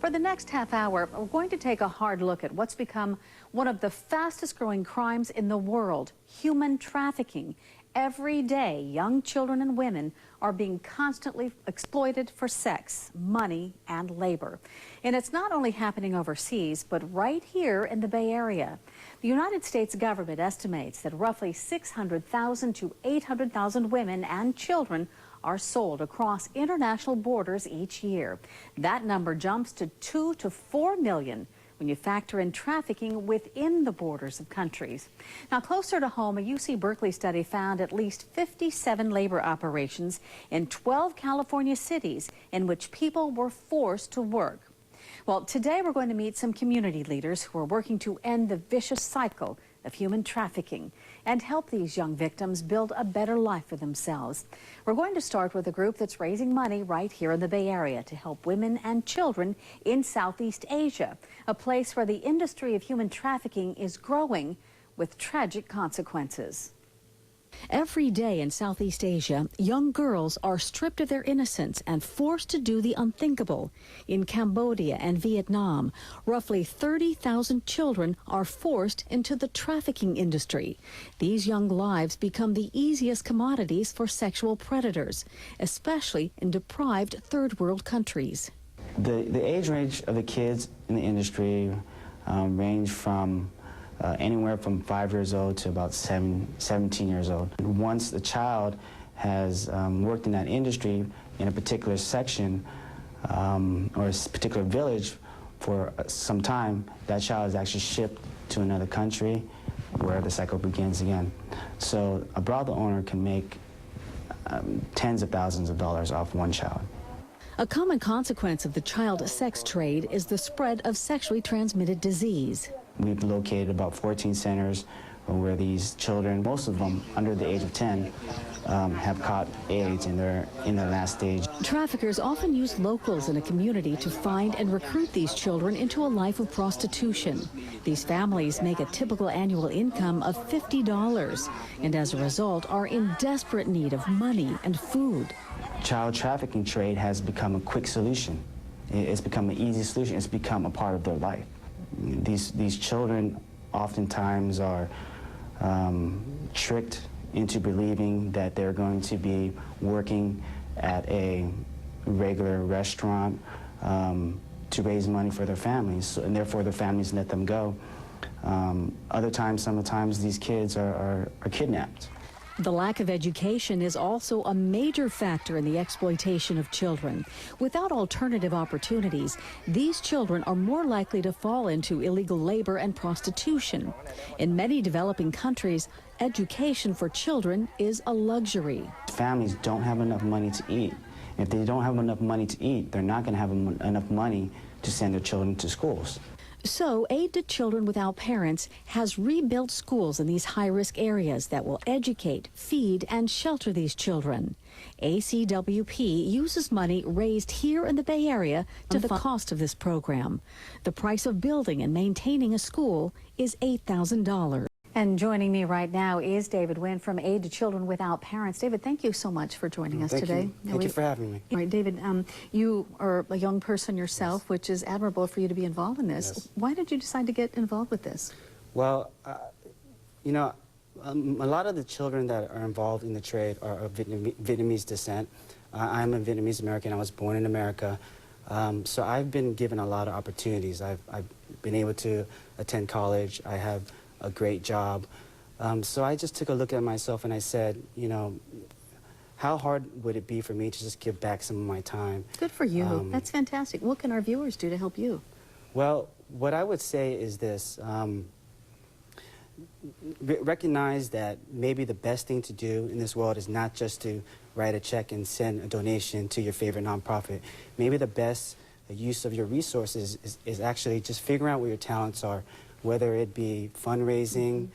For the next half hour, we're going to take a hard look at what's become one of the fastest growing crimes in the world, human trafficking. Every day, young children and women are being constantly exploited for sex, money, and labor. And it's not only happening overseas, but right here in the Bay Area. The United States government estimates that roughly 600,000 to 800,000 women and children are sold across international borders each year. That number jumps to 2 to 4 million when you factor in trafficking within the borders of countries. Now, closer to home, a UC Berkeley study found at least 57 labor operations in 12 California cities in which people were forced to work. Well, today we're going to meet some community leaders who are working to end the vicious cycle of human trafficking and help these young victims build a better life for themselves. We're going to start with a group that's raising money right here in the Bay Area to help women and children in Southeast Asia, a place where the industry of human trafficking is growing with tragic consequences. Every day in Southeast Asia, young girls are stripped of their innocence and forced to do the unthinkable. In Cambodia and Vietnam, roughly 30,000 children are forced into the trafficking industry. These young lives become the easiest commodities for sexual predators, especially in deprived third world countries. The age range of the kids in the industry range from anywhere from 5 years old to about 17 years old. Once the child has worked in that industry in a particular section or a particular village for some time, that child is actually shipped to another country where the cycle begins again. So a brothel owner can make tens of thousands of dollars off one child. A common consequence of the child sex trade is the spread of sexually transmitted disease. We've located about 14 centers where these children, most of them under the age of 10, have caught AIDS in their last stage. Traffickers often use locals in a community to find and recruit these children into a life of prostitution. These families make a typical annual income of $50 and as a result are in desperate need of money and food. Child trafficking trade has become a quick solution. It's become an easy solution. It's become a part of their life. These children oftentimes are tricked into believing that they're going to be working at a regular restaurant to raise money for their families, and therefore their families let them go. Sometimes these kids are kidnapped. The lack of education is also a major factor in the exploitation of children. Without alternative opportunities, these children are more likely to fall into illegal labor and prostitution. In many developing countries, education for children is a luxury. Families don't have enough money to eat. If they don't have enough money to eat, they're not going to have enough money to send their children to schools. So, Aid to Children Without Parents has rebuilt schools in these high-risk areas that will educate, feed, and shelter these children. ACWP uses money raised here in the Bay Area to fund the cost of this program. The price of building and maintaining a school is $8,000. And joining me right now is David Wynn from Aid to Children Without Parents. David, thank you so much for joining us today. Thank you for having me. All right, David, you are a young person yourself, which is admirable for you to be involved in this. Yes. Why did you decide to get involved with this? Well, you know, a lot of the children that are involved in the trade are of Vietnamese descent. I'm a Vietnamese American. I was born in America. So I've been given a lot of opportunities. I've been able to attend college. I have a great job. So I just took a look at myself and I said, you know, how hard would it be for me to just give back some of my time? Good for you. That's fantastic. What can our viewers do to help you? Well, what I would say is this. Recognize that maybe the best thing to do in this world is not just to write a check and send a donation to your favorite nonprofit. Maybe the best use of your resources is actually just figuring out what your talents are, whether it be fundraising,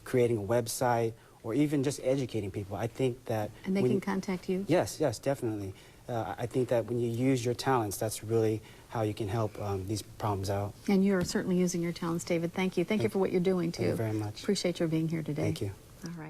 creating a website, or even just educating people. I think that... And they can contact you? Yes, yes, definitely. I think that when you use your talents, that's really how you can help these problems out. And you're certainly using your talents, David. Thank you. Thank you for what you're doing, too. Thank you very much. Appreciate your being here today. Thank you. All right.